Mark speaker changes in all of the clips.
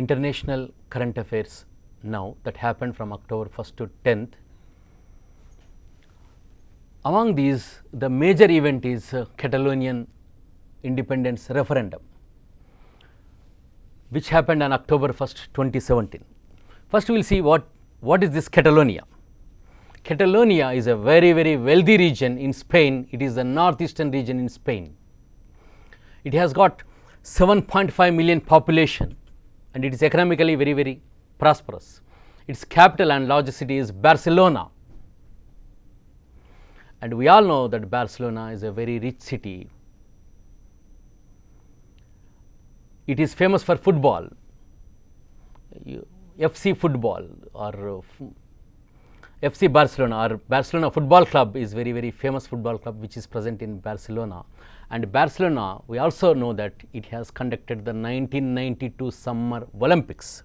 Speaker 1: international current affairs now that happened from October 1st to 10th. Among these, the major event is Catalonian independence referendum, which happened on October 1st, 2017. First, we will see what is this Catalonia. Catalonia is a very, very wealthy region in Spain. It is the northeastern region in Spain. It has got 7.5 million population and it is economically very, very prosperous. Its capital and largest city is Barcelona. And we all know that Barcelona is a very rich city. It is famous for football, FC football or FC Barcelona or Barcelona Football Club is very, very famous football club which is present in Barcelona. And Barcelona, we also know that it has conducted the 1992 Summer Olympics.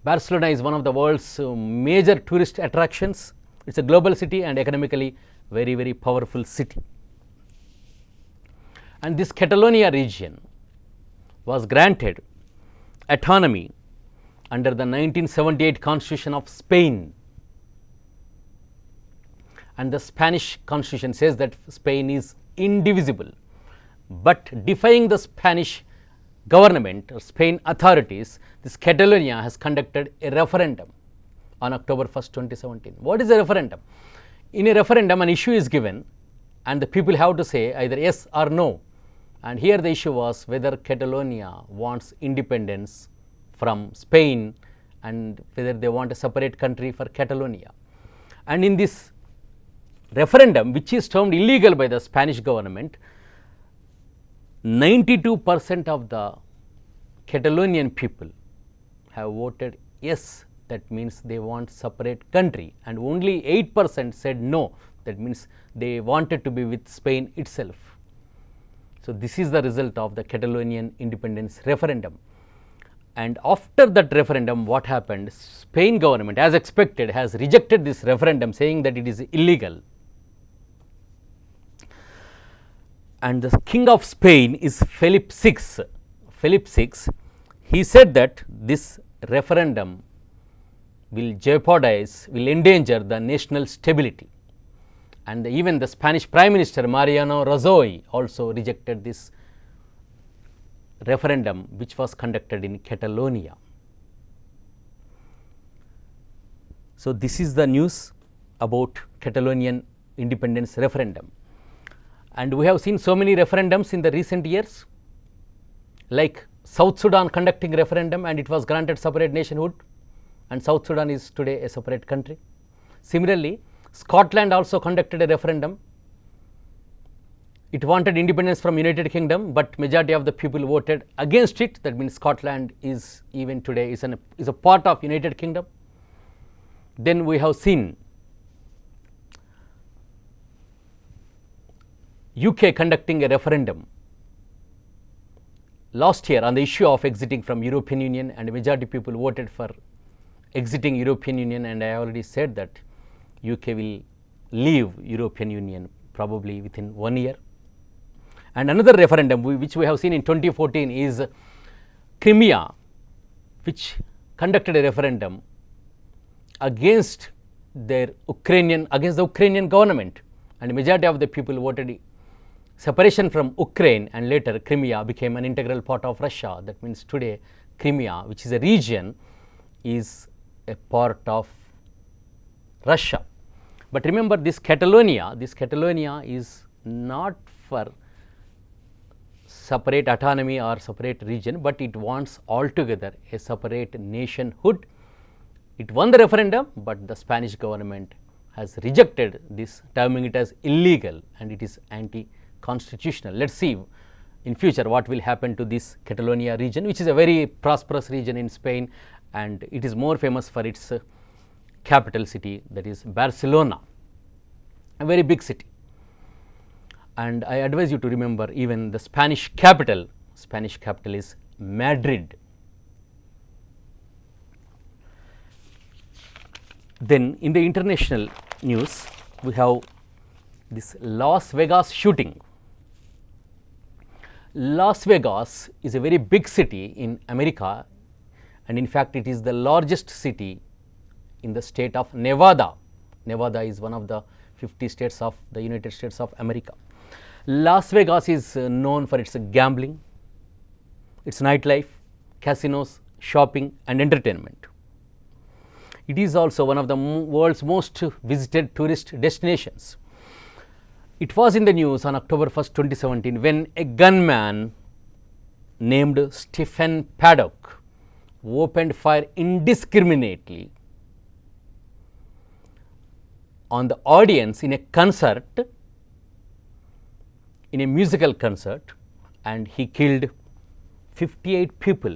Speaker 1: Barcelona is one of the world's major tourist attractions. It is a global city and economically very, very powerful city. And this Catalonia region was granted autonomy under the 1978 Constitution of Spain. And the Spanish Constitution says that Spain is indivisible, but defying the Spanish government or Spain authorities, this Catalonia has conducted a referendum on October 1st, 2017. What is a referendum? In a referendum, an issue is given and the people have to say either yes or no. And here the issue was whether Catalonia wants independence from Spain and whether they want a separate country for Catalonia. And in this referendum, which is termed illegal by the Spanish government, 92% of the Catalonian people have voted yes. That means they want separate country, and only 8% said no. That means they wanted to be with Spain itself. So this is the result of the Catalonian independence referendum. And after that referendum, what happened? Spain government, as expected, has rejected this referendum, saying that it is illegal. And the King of Spain is Philip VI. Philip VI, he said that this referendum will jeopardize, will endanger the national stability. And even the Spanish Prime Minister Mariano Rajoy also rejected this referendum which was conducted in Catalonia. So this is the news about Catalonian independence referendum. And we have seen so many referendums in the recent years, like South Sudan conducting referendum and it was granted separate nationhood, and South Sudan is today a separate country. Similarly, Scotland also conducted a referendum. It wanted independence from United Kingdom, but majority of the people voted against it. That means Scotland is even today is a part of United Kingdom. Then we have seen UK conducting a referendum last year on the issue of exiting from European Union, and majority people voted for exiting European Union, and I already said that UK will leave European Union probably within 1 year. And another referendum which we have seen in 2014 is Crimea, which conducted a referendum against the Ukrainian government, and majority of the people voted separation from Ukraine, and later Crimea became an integral part of Russia. That means today Crimea, which is a region, is a part of Russia. But remember, this Catalonia is not for separate autonomy or separate region, but it wants altogether a separate nationhood. It won the referendum, but the Spanish government has rejected this, terming it as illegal, and it is anti-constitutional. Let us see in future what will happen to this Catalonia region, which is a very prosperous region in Spain, and it is more famous for its capital city, that is Barcelona, a very big city. And I advise you to remember even the Spanish capital is Madrid. Then in the international news, we have this Las Vegas shooting. Las Vegas is a very big city in America, and in fact it is the largest city in the state of Nevada. Nevada is one of the 50 states of the United States of America. Las Vegas is known for its gambling, its nightlife, casinos, shopping and entertainment. It is also one of the world's most visited tourist destinations. It was in the news on October 1st, 2017 when a gunman named Stephen Paddock opened fire indiscriminately on the audience in a concert, in a musical concert, and he killed 58 people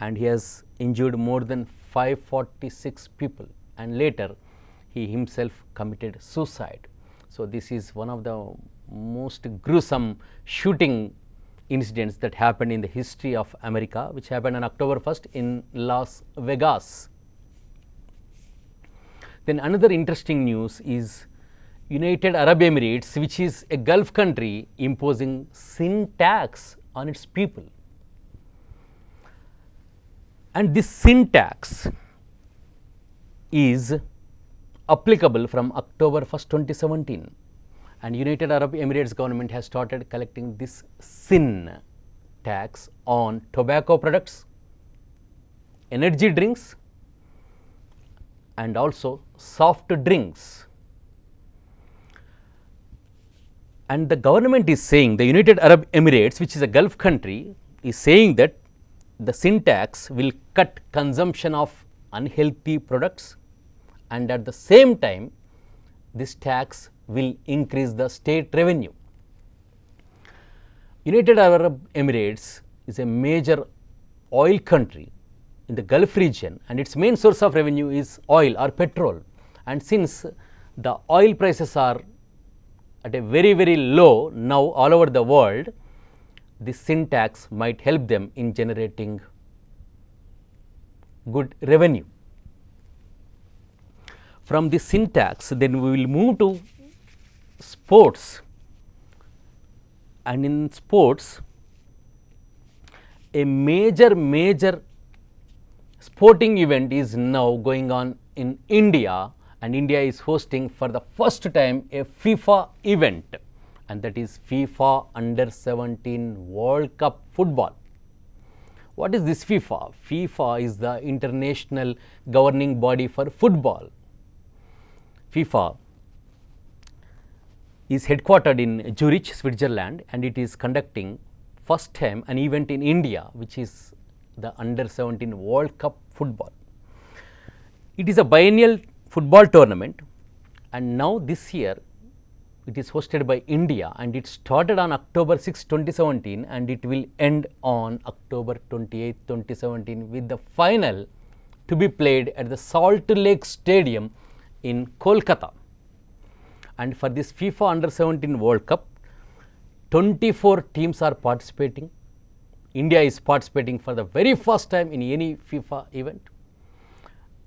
Speaker 1: and he has injured more than 546 people, and later he himself committed suicide. So, this is one of the most gruesome shooting incidents that happened in the history of America, which happened on October 1st in Las Vegas. Then another interesting news is United Arab Emirates, which is a Gulf country, imposing sin tax on its people. And this sin tax is applicable from October 1st, 2017, and United Arab Emirates government has started collecting this sin tax on tobacco products, energy drinks and also soft drinks. And the government is saying, the United Arab Emirates, which is a Gulf country, is saying that the sin tax will cut consumption of unhealthy products, and at the same time this tax will increase the state revenue. United Arab Emirates is a major oil country in the Gulf region, and its main source of revenue is oil or petrol. And since the oil prices are at a very low now all over the world, this sin tax might help them in generating good revenue. From the sin tax, then we will move to sports, and in sports a major sporting event is now going on in India, and India is hosting for the first time a FIFA event, and that is FIFA Under-17 World Cup Football. What is this FIFA? FIFA is the international governing body for football. FIFA is headquartered in Zurich, Switzerland, and it is conducting first time an event in India, which is the Under-17 World Cup Football. It is a biennial football tournament, and now this year it is hosted by India, and it started on October 6, 2017, and it will end on October 28, 2017 with the final to be played at the Salt Lake Stadium in Kolkata. And for this FIFA Under-17 World Cup, 24 teams are participating. India is participating for the very first time in any FIFA event.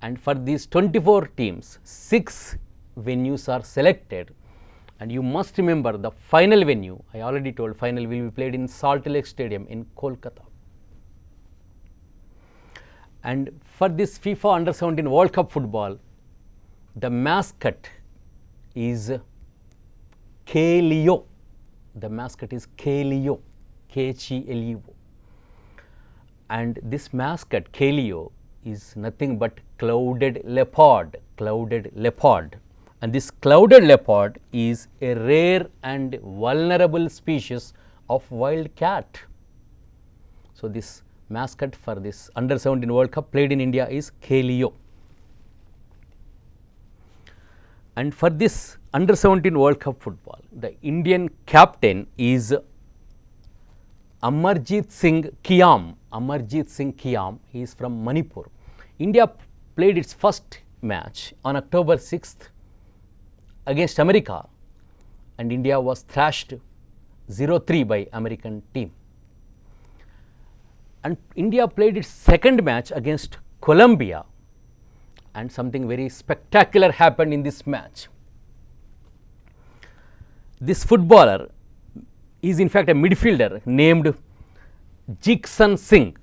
Speaker 1: And for these 24 teams, 6 venues are selected. And you must remember the final venue, I already told, final will be played in Salt Lake Stadium in Kolkata. And for this FIFA Under-17 World Cup Football, the mascot is K-Leo. The mascot is K-Leo, K-H-E-L-E-O. And this mascot K-Leo is nothing but clouded leopard, And this clouded leopard is a rare and vulnerable species of wild cat. So, this mascot for this Under-17 World Cup played in India is K-Leo. And for this Under-17 World Cup Football, the Indian captain is Amarjeet Singh Kiam. Amarjeet Singh Kiam, he is from Manipur. India played its first match on October 6th against America, and India was thrashed 0-3 by American team. And India played its second match against Colombia, and something very spectacular happened in this match. This footballer is in fact a midfielder named Jigsan Singh.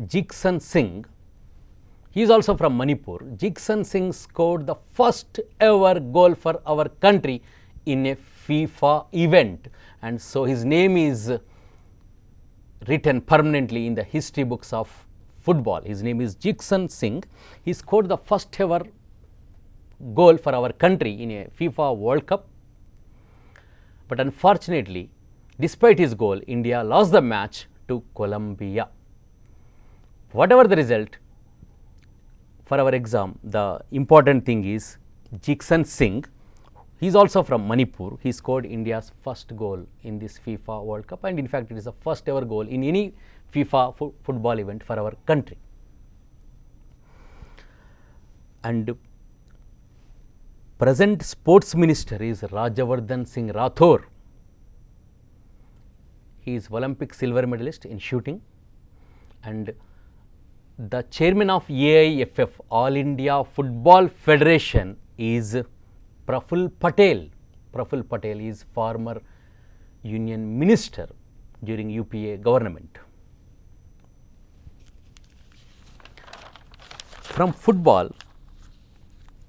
Speaker 1: Jigsan Singh, he is also from Manipur. Jigsan Singh scored the first ever goal for our country in a FIFA event, and so his name is written permanently in the history books of football. His name is Jigsan Singh. He scored the first ever goal for our country in a FIFA World Cup. But unfortunately, despite his goal, India lost the match to Colombia. Whatever the result, for our exam, the important thing is Jigsan Singh. He is also from Manipur. He scored India's first goal in this FIFA World Cup, and in fact, it is the first ever goal in any FIFA football event for our country. And present sports minister is Rajyavardhan Singh Rathore. He is Olympic silver medalist in shooting, and the chairman of AIFF, All India Football Federation, is Praful Patel. Praful Patel is former union minister during UPA government. From football,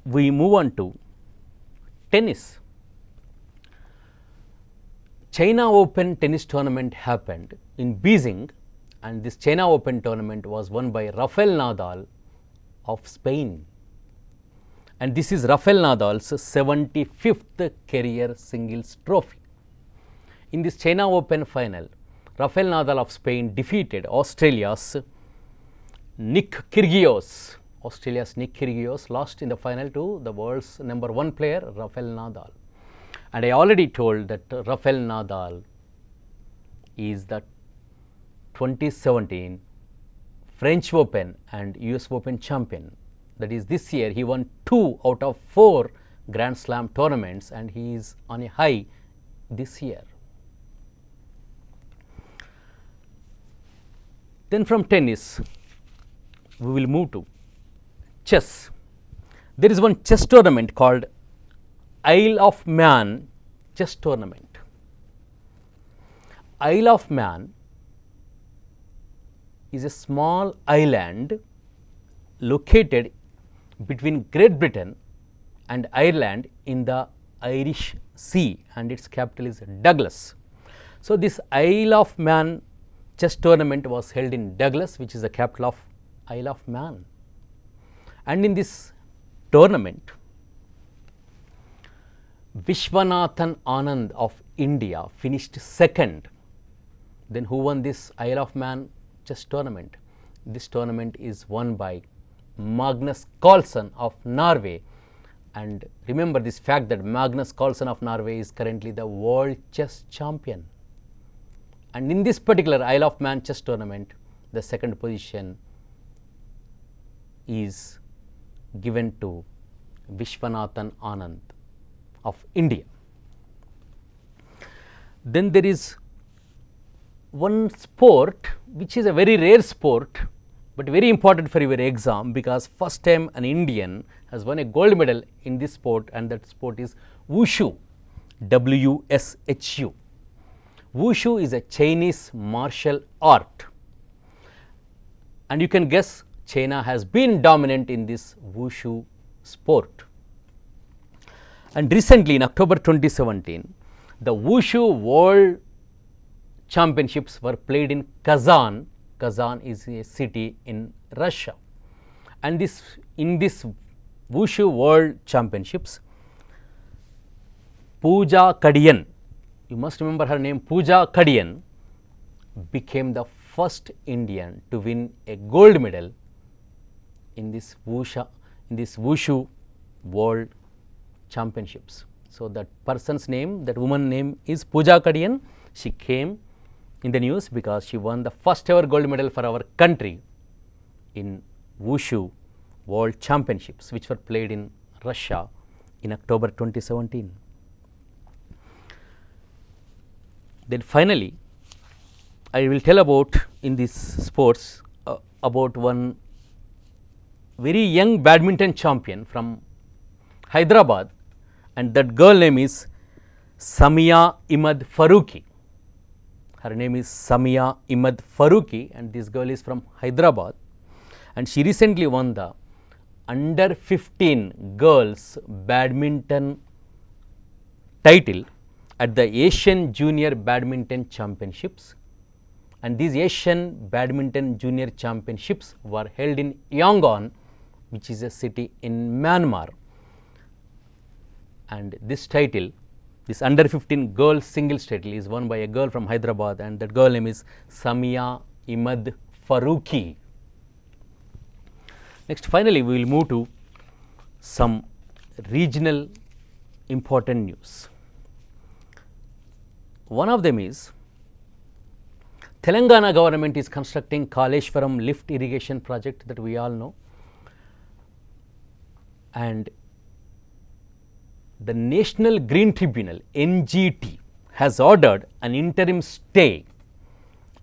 Speaker 1: we move on to tennis. China Open tennis tournament happened in Beijing, and this China Open tournament was won by Rafael Nadal of Spain. And this is Rafael Nadal's 75th career singles trophy. In this China Open final, Rafael Nadal of Spain defeated Australia's Nick Kyrgios. Australia's Nick Kyrgios lost in the final to the world's #1 player, Rafael Nadal. And I already told that Rafael Nadal is the 2017 French Open and US Open champion. That is, this year he won 2 out of 4 Grand Slam tournaments, and he is on a high this year. Then from tennis, we will move to chess. There is one chess tournament called Isle of Man chess tournament. Isle of Man is a small island located between Great Britain and Ireland in the Irish Sea, and its capital is Douglas. So, this Isle of Man chess tournament was held in Douglas, which is the capital of Isle of Man. And in this tournament, Vishwanathan Anand of India finished second. Then who won this Isle of Man chess tournament? This tournament is won by Magnus Carlsen of Norway. And remember this fact that Magnus Carlsen of Norway is currently the world chess champion. And in this particular Isle of Man chess tournament, the second position is given to Vishwanathan Anand of India. Then there is one sport which is a very rare sport, but very important for your exam, because first time an Indian has won a gold medal in this sport, and that sport is Wushu, WSHU. Wushu is a Chinese martial art, and you can guess China has been dominant in this Wushu sport. And recently in October 2017, the Wushu World Championships were played in Kazan. Kazan is a city in Russia. And in this Wushu World Championships, Pooja Kadian, you must remember her name, Pooja Kadian, became the first Indian to win a gold medal in this Wushu World Championships. So, that person's name, that woman's name is Pooja Kadian. She came in the news because she won the first ever gold medal for our country in Wushu World Championships, which were played in Russia in October 2017. Then finally, I will tell about in these sports about one very young badminton champion from Hyderabad, and that girl name is Samia Imad Farooqi. Her name is Samia Imad Faruqi, and this girl is from Hyderabad, and she recently won the under 15 girls badminton title at the Asian Junior Badminton Championships, and these Asian Badminton Junior Championships were held in Yangon, which is a city in Myanmar. And this title, this under 15 girls singles title, is won by a girl from Hyderabad, and that girl name is Samia Imad Faruqi. Next, finally, we will move to some regional important news. One of them is Telangana government is constructing Kaleshwaram lift irrigation project that we all know, and the National Green Tribunal NGT has ordered an interim stay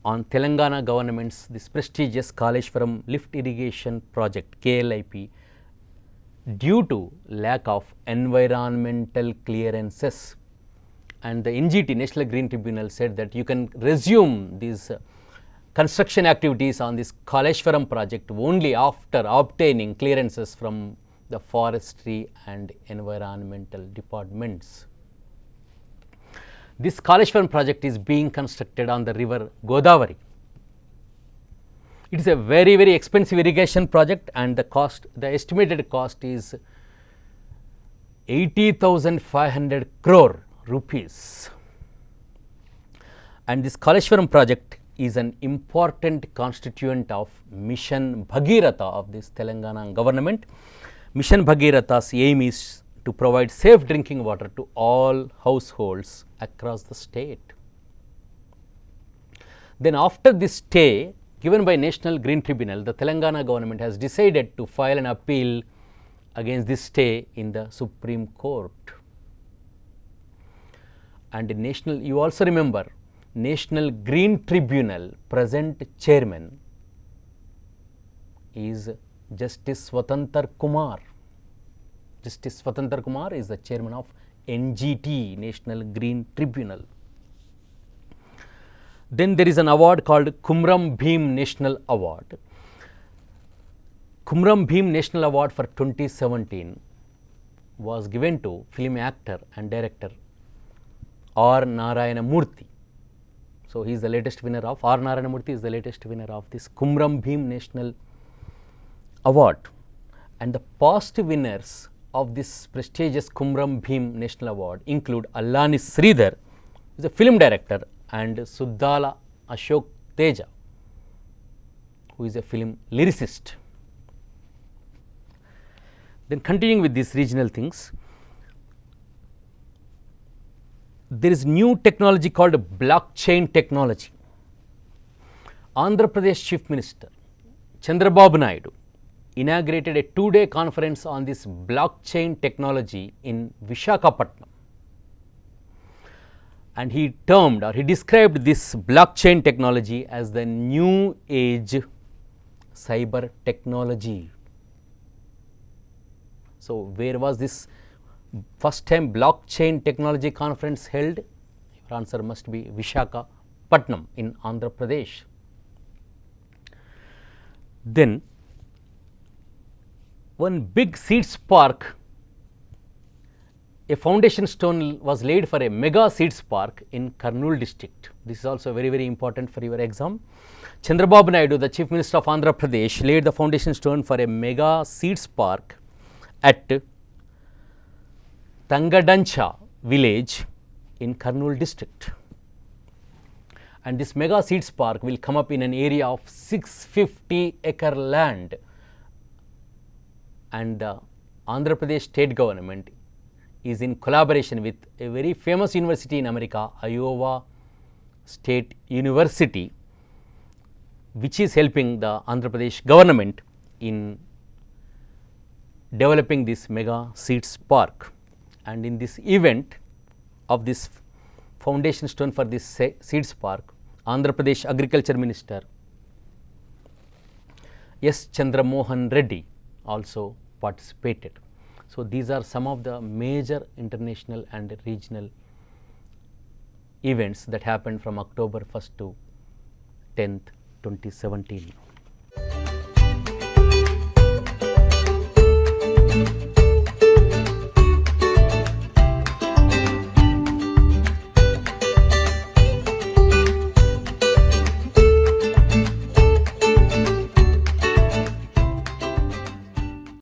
Speaker 1: on Telangana government's this prestigious Kaleshwaram lift irrigation project KLIP due to lack of environmental clearances. And the NGT, National Green Tribunal, said that you can resume these construction activities on this Kaleshwaram project only after obtaining clearances from the forestry and environmental departments. This Kaleshwaram project is being constructed on the river Godavari. It is a very, very expensive irrigation project, and the estimated cost is 80,500 crore rupees. And this Kaleshwaram project is an important constituent of Mission Bhagiratha of this Telangana government. Mission Bhagiratha's aim is to provide safe drinking water to all households across the state. Then after this stay given by National Green Tribunal, the Telangana government has decided to file an appeal against this stay in the Supreme Court. And you also remember, National Green Tribunal present chairman is Justice Swatantra Kumar. Justice Swatantra Kumar is the chairman of NGT, National Green Tribunal. Then there is an award called Kumram Bheem National Award. Kumram Bheem National Award for 2017 was given to film actor and director R. Narayana Murthy. So, he is the latest winner of R. Narayana Murthy is the latest winner of this Kumram Bheem National Award. And the past winners of this prestigious Kumram Bheem National Award include Allani Sridhar, who is a film director, and Suddala Ashok Teja, who is a film lyricist. Then continuing with these regional things, there is new technology called blockchain technology. Andhra Pradesh Chief Minister Chandrababu Naidu inaugurated a 2-day conference on this blockchain technology in Visakhapatnam, and he described this blockchain technology as the new age cyber technology. So, where was this first time blockchain technology conference held? Your answer must be Visakhapatnam in Andhra Pradesh. Then one big seeds park, a foundation stone was laid for a mega seeds park in Kurnool district. This is also very, very important for your exam. Chandrababu Naidu, the Chief Minister of Andhra Pradesh, laid the foundation stone for a mega seeds park at Tangadancha village in Kurnool district. And this mega seeds park will come up in an area of 650-acre land, and the Andhra Pradesh state government is in collaboration with a very famous university in America, Iowa State University, which is helping the Andhra Pradesh government in developing this mega seeds park. And in this event of this foundation stone for this seeds park, Andhra Pradesh Agriculture Minister S. Chandramohan Reddy also participated. So, these are some of the major international and regional events that happened from October 1st to 10th, 2017.